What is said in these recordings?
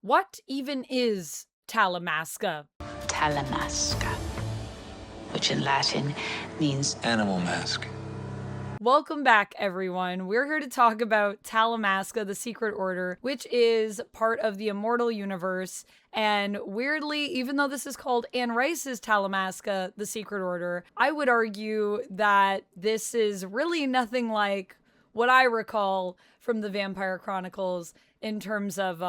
What even is Talamasca? Talamasca, which in Latin means animal mask. Welcome back, everyone. We're here to talk about Talamasca, the Secret Order, which is part of the Immortal Universe. And weirdly, even though this is called Anne Rice's Talamasca, the Secret Order, I would argue that this is really nothing like what I recall from the Vampire Chronicles in terms of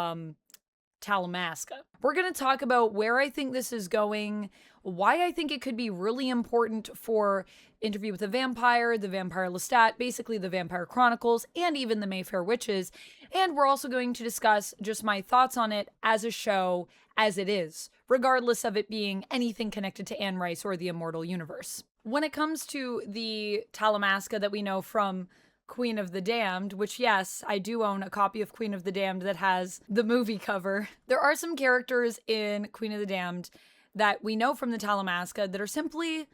Talamasca. We're going to talk about where I think this is going, why I think it could be really important for Interview with the Vampire Lestat, basically the Vampire Chronicles, and even the Mayfair Witches. And we're also going to discuss just my thoughts on it as a show as it is, regardless of it being anything connected to Anne Rice or the Immortal Universe. When it comes to the Talamasca that we know from Queen of the Damned, which, yes, I do own a copy of Queen of the Damned that has the movie cover. There are some characters in Queen of the Damned that we know from the Talamasca that are simply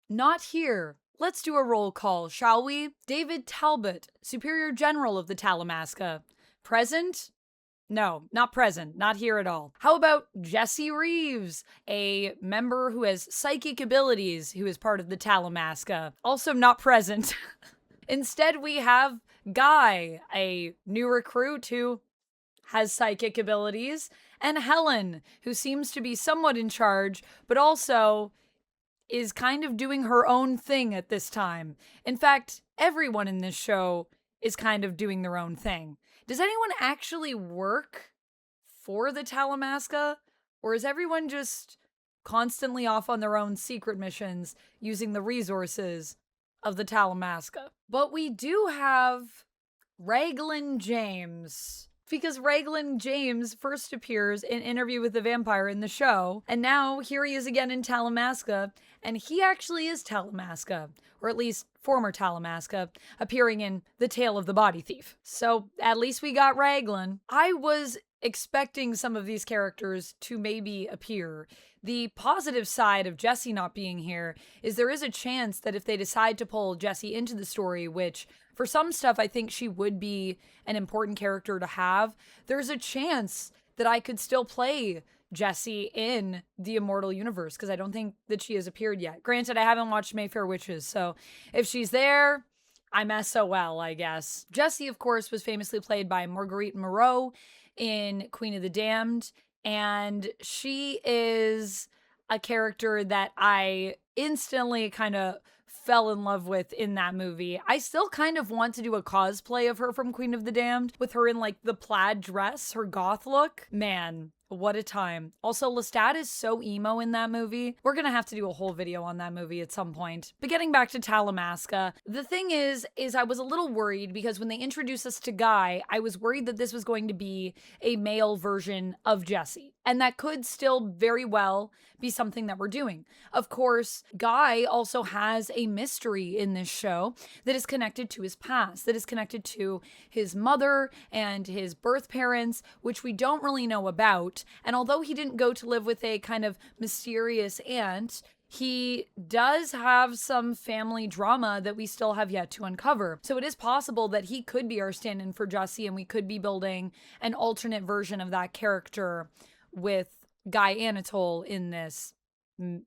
not here. Let's do a roll call, shall we? David Talbot, Superior General of the Talamasca. Present? No, not present. Not here at all. How about Jesse Reeves, a member who has psychic abilities, who is part of the Talamasca. Also not present. Instead, we have Guy, a new recruit who has psychic abilities, and Helen, who seems to be somewhat in charge, but also is kind of doing her own thing at this time. In fact, everyone in this show is kind of doing their own thing. Does anyone actually work for the Talamasca? Or is everyone just constantly off on their own secret missions using the resources of the Talamasca? But we do have Raglan James, because Raglan James first appears in Interview with the Vampire in the show, and now here he is again in Talamasca, and he actually is Talamasca, or at least former Talamasca, appearing in The Tale of the Body Thief. So at least we got Raglan. I was expecting some of these characters to maybe appear. The positive side of Jesse not being here is there is a chance that if they decide to pull Jesse into the story, which for some stuff I think she would be an important character to have, there's a chance that I could still play Jesse in the Immortal Universe, because I don't think that she has appeared yet. Granted, I haven't watched Mayfair Witches, so if she's there, I'm SOL, I guess. Jesse, of course, was famously played by Marguerite Moreau in Queen of the Damned, and she is a character that I instantly kind of fell in love with in that movie. I still kind of want to do a cosplay of her from Queen of the Damned, with her in like the plaid dress, her goth look. Man, what a time. Also, Lestat is so emo in that movie. We're gonna have to do a whole video on that movie at some point. But getting back to Talamasca, the thing is I was a little worried because when they introduced us to Guy, I was worried that this was going to be a male version of Jesse. And that could still very well be something that we're doing. Of course, Guy also has a mystery in this show that is connected to his past, that is connected to his mother and his birth parents, which we don't really know about. And although he didn't go to live with a kind of mysterious aunt, he does have some family drama that we still have yet to uncover. So it is possible that he could be our stand-in for Jesse, and we could be building an alternate version of that character with Guy Anatole in this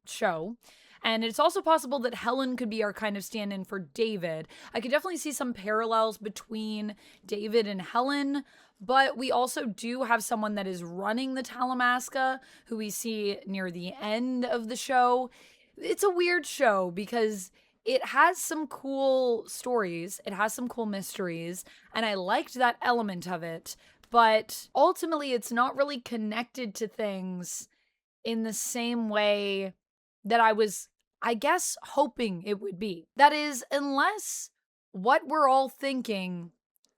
show. And it's also possible that Helen could be our kind of stand-in for David. I could definitely see some parallels between David and Helen, but we also do have someone that is running the Talamasca, who we see near the end of the show. It's a weird show because it has some cool stories, it has some cool mysteries, and I liked that element of it. But ultimately, it's not really connected to things in the same way that I was, I guess, hoping it would be. That is, unless what we're all thinking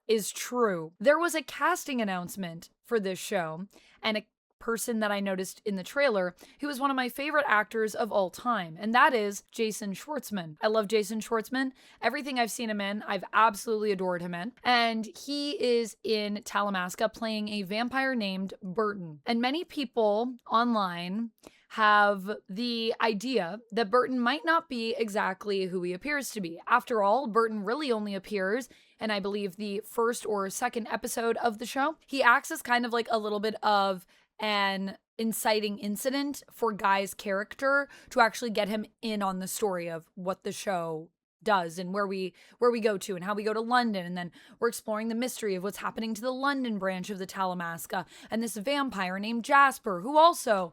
is true. There was a casting announcement for this show, and a person that I noticed in the trailer who is one of my favorite actors of all time, and that is Jason Schwartzman. I love Jason Schwartzman. Everything I've seen him in, I've absolutely adored him in. And he is in Talamasca playing a vampire named Burton. And many people online have the idea that Burton might not be exactly who he appears to be. After all, Burton really only appears in, I believe, the first or second episode of the show. He acts as kind of like a little bit of an inciting incident for Guy's character to actually get him in on the story of what the show does and where we go to and how we go to London, and then we're exploring the mystery of what's happening to the London branch of the Talamasca and this vampire named Jasper, who also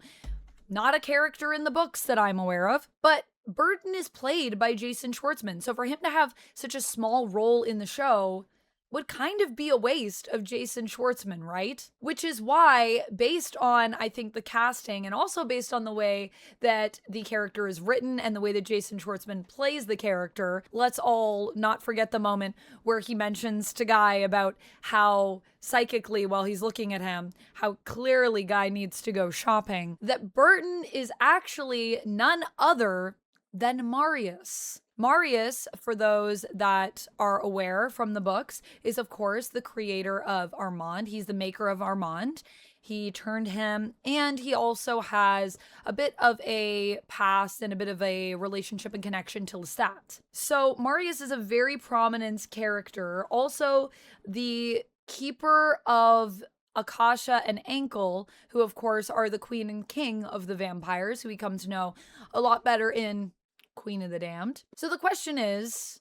not a character in the books that I'm aware of, but Burton is played by Jason Schwartzman. So for him to have such a small role in the show would kind of be a waste of Jason Schwartzman, right? Which is why, based on, I think, the casting and also based on the way that the character is written and the way that Jason Schwartzman plays the character, let's all not forget the moment where he mentions to Guy about how psychically, while he's looking at him, how clearly Guy needs to go shopping, that Burton is actually none other than Marius. Marius, for those that are aware from the books, is of course the creator of Armand. He's the maker of Armand. He turned him, and he also has a bit of a past and a bit of a relationship and connection to Lestat. So Marius is a very prominent character. Also, the keeper of Akasha and Ankle, who of course are the queen and king of the vampires, who we come to know a lot better in Queen of the Damned. So the question is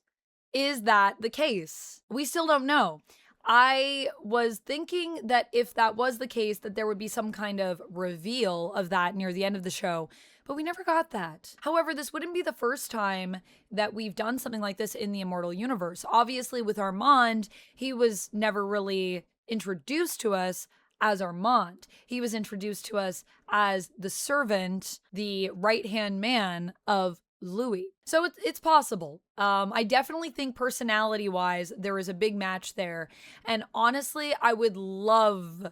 that the case? We still don't know. I was thinking that if that was the case, that there would be some kind of reveal of that near the end of the show, but we never got that. However, this wouldn't be the first time that we've done something like this in the Immortal Universe. Obviously, with Armand, he was never really introduced to us as Armand. He was introduced to us as the servant, the right-hand man of Louis. So it's possible. I definitely think personality-wise, there is a big match there. And honestly, I would love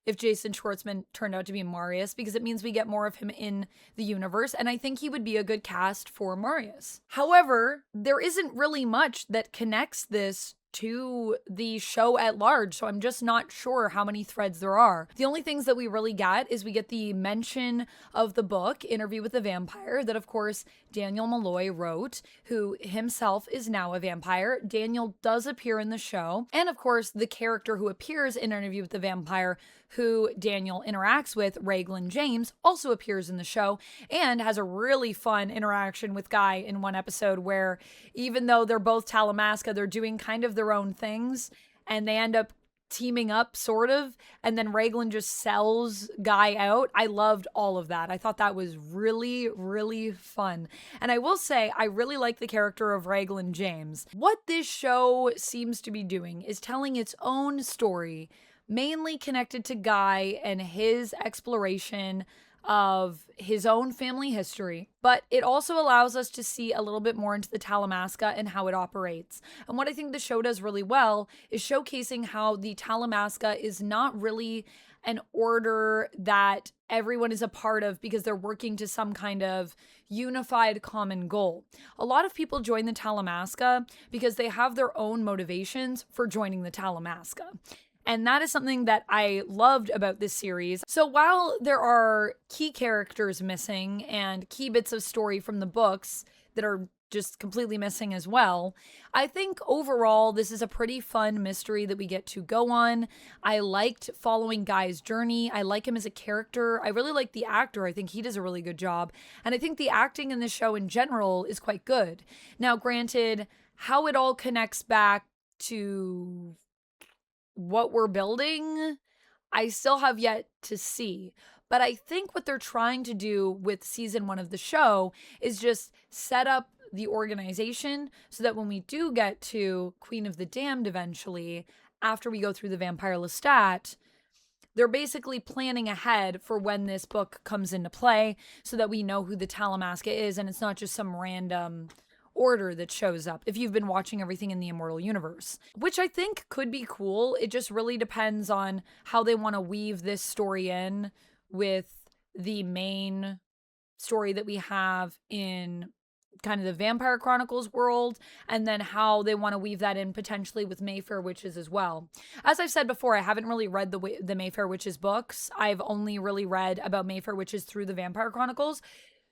if Jason Schwartzman turned out to be Marius, because it means we get more of him in the universe, and I think he would be a good cast for Marius. However, there isn't really much that connects this to the show at large, so I'm just not sure how many threads there are. The only things that we really get is we get the mention of the book, Interview with the Vampire, that of course Daniel Malloy wrote, who himself is now a vampire. Daniel does appear in the show, and of course the character who appears in Interview with the Vampire, who Daniel interacts with, Raglan James, also appears in the show and has a really fun interaction with Guy in one episode where, even though they're both Talamasca, they're doing kind of their own things and they end up teaming up, sort of, and then Raglan just sells Guy out. I loved all of that. I thought that was really, really fun. And I will say, I really like the character of Raglan James. What this show seems to be doing is telling its own story, mainly connected to Guy and his exploration of his own family history, but it also allows us to see a little bit more into the Talamasca and how it operates. And what I think the show does really well is showcasing how the Talamasca is not really an order that everyone is a part of because they're working to some kind of unified common goal. A lot of people join the Talamasca because they have their own motivations for joining the Talamasca. And that is something that I loved about this series. So while there are key characters missing and key bits of story from the books that are just completely missing as well, I think overall this is a pretty fun mystery that we get to go on. I liked following Guy's journey. I like him as a character. I really like the actor. I think he does a really good job. And I think the acting in this show in general is quite good. Now, granted, how it all connects back to what we're building, I still have yet to see. But I think what they're trying to do with season 1 of the show is just set up the organization so that when we do get to Queen of the Damned eventually, after we go through the Vampire Lestat, they're basically planning ahead for when this book comes into play so that we know who the Talamasca is and it's not just some random order that shows up if you've been watching everything in the Immortal Universe, which I think could be cool. It just really depends on how they want to weave this story in with the main story that we have in kind of the Vampire Chronicles world, and then how they want to weave that in potentially with Mayfair Witches as well. As I've said before, I haven't really read the Mayfair Witches books. I've only really read about Mayfair Witches through the Vampire Chronicles.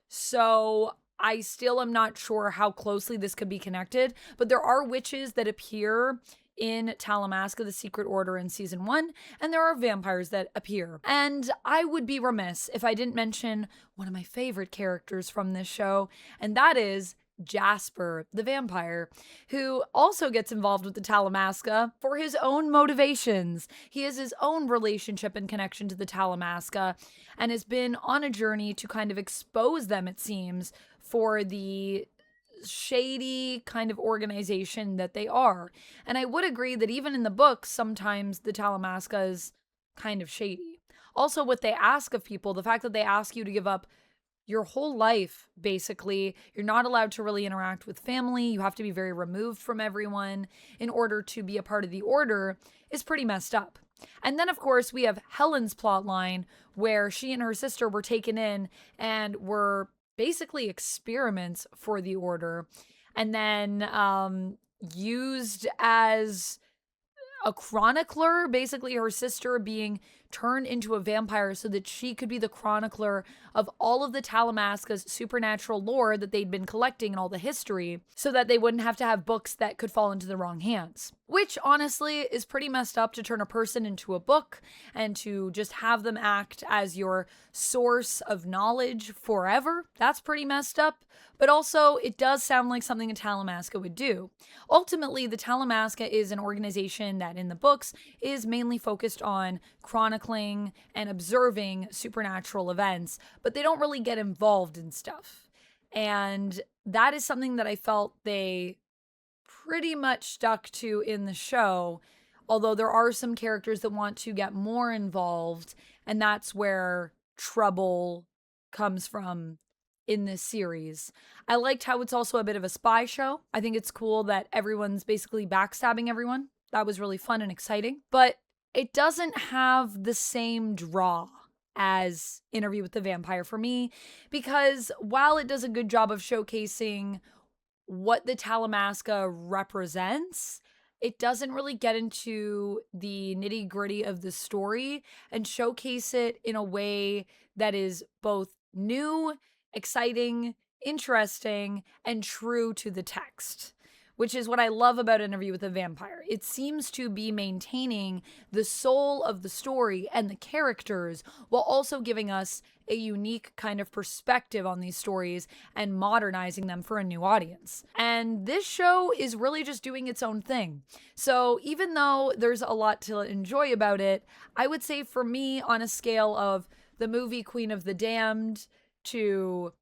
So I still am not sure how closely this could be connected, but there are witches that appear in Talamasca, the Secret Order in season 1, and there are vampires that appear. And I would be remiss if I didn't mention one of my favorite characters from this show, and that is Jasper, the vampire, who also gets involved with the Talamasca for his own motivations. He has his own relationship and connection to the Talamasca and has been on a journey to kind of expose them, it seems, for the shady kind of organization that they are. And I would agree that even in the books, sometimes the Talamasca is kind of shady. Also, what they ask of people, the fact that they ask you to give up your whole life, basically. You're not allowed to really interact with family. You have to be very removed from everyone in order to be a part of the order is pretty messed up. And then, of course, we have Helen's plotline where she and her sister were taken in and were basically experiments for the order, and then used as a chronicler, basically her sister being turned into a vampire so that she could be the chronicler of all of the Talamasca's supernatural lore that they'd been collecting and all the history, so that they wouldn't have to have books that could fall into the wrong hands. Which honestly is pretty messed up, to turn a person into a book and to just have them act as your source of knowledge forever. That's pretty messed up. But also, it does sound like something a Talamasca would do. Ultimately, the Talamasca is an organization that in the books is mainly focused on chronicling and observing supernatural events, but they don't really get involved in stuff. And that is something that I felt they pretty much stuck to in the show, although there are some characters that want to get more involved, and that's where trouble comes from in this series. I liked how it's also a bit of a spy show. I think it's cool that everyone's basically backstabbing everyone. That was really fun and exciting, but it doesn't have the same draw as Interview with the Vampire for me, because while it does a good job of showcasing what the Talamasca represents, it doesn't really get into the nitty-gritty of the story and showcase it in a way that is both new, exciting, interesting, and true to the text, which is what I love about Interview with a Vampire. It seems to be maintaining the soul of the story and the characters while also giving us a unique kind of perspective on these stories and modernizing them for a new audience. And this show is really just doing its own thing. So even though there's a lot to enjoy about it, I would say for me, on a scale of the movie Queen of the Damned to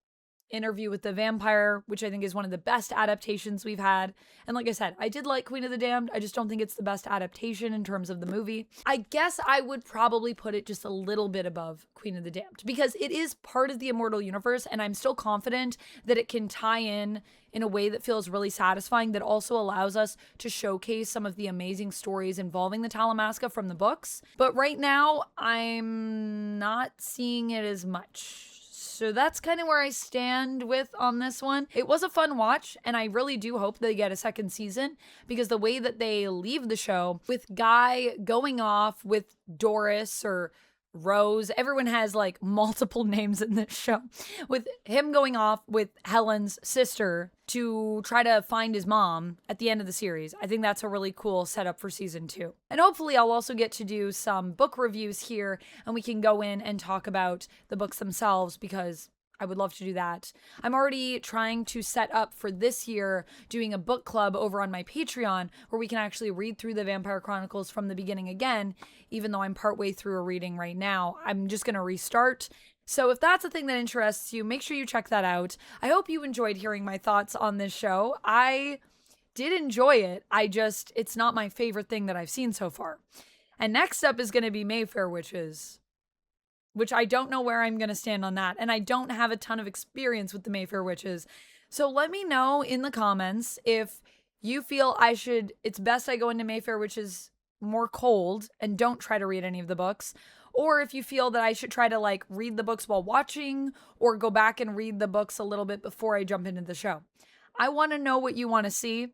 Interview with the Vampire, which I think is one of the best adaptations we've had. And like I said, I did like Queen of the Damned. I just don't think it's the best adaptation in terms of the movie. I guess I would probably put it just a little bit above Queen of the Damned because it is part of the Immortal Universe, and I'm still confident that it can tie in a way that feels really satisfying, that also allows us to showcase some of the amazing stories involving the Talamasca from the books. But right now, I'm not seeing it as much. So that's kind of where I stand with on this one. It was a fun watch, and I really do hope they get a second season, because the way that they leave the show with Guy going off with Doris or Rose, everyone has like multiple names in this show, with him going off with Helen's sister to try to find his mom at the end of the series. I think that's a really cool setup for season 2. And hopefully I'll also get to do some book reviews here, and we can go in and talk about the books themselves, because I would love to do that. I'm already trying to set up for this year doing a book club over on my Patreon where we can actually read through the Vampire Chronicles from the beginning again, even though I'm partway through a reading right now. I'm just going to restart. So if that's a thing that interests you, make sure you check that out. I hope you enjoyed hearing my thoughts on this show. I did enjoy it. It's not my favorite thing that I've seen so far. And next up is going to be Mayfair Witches, which I don't know where I'm going to stand on that. And I don't have a ton of experience with the Mayfair Witches. So let me know in the comments if you feel it's best I go into Mayfair Witches more cold and don't try to read any of the books, or if you feel that I should try to like read the books while watching or go back and read the books a little bit before I jump into the show. I want to know what you want to see.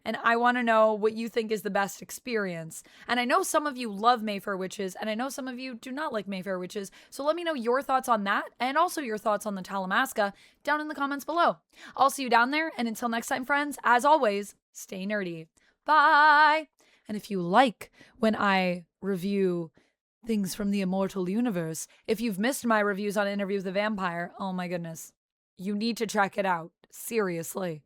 And I want to know what you think is the best experience. And I know some of you love Mayfair Witches, and I know some of you do not like Mayfair Witches. So let me know your thoughts on that, and also your thoughts on the Talamasca down in the comments below. I'll see you down there, and until next time, friends, as always, stay nerdy. Bye! And if you like when I review things from the immortal universe, if you've missed my reviews on Interview with the Vampire, oh my goodness, you need to check it out. Seriously.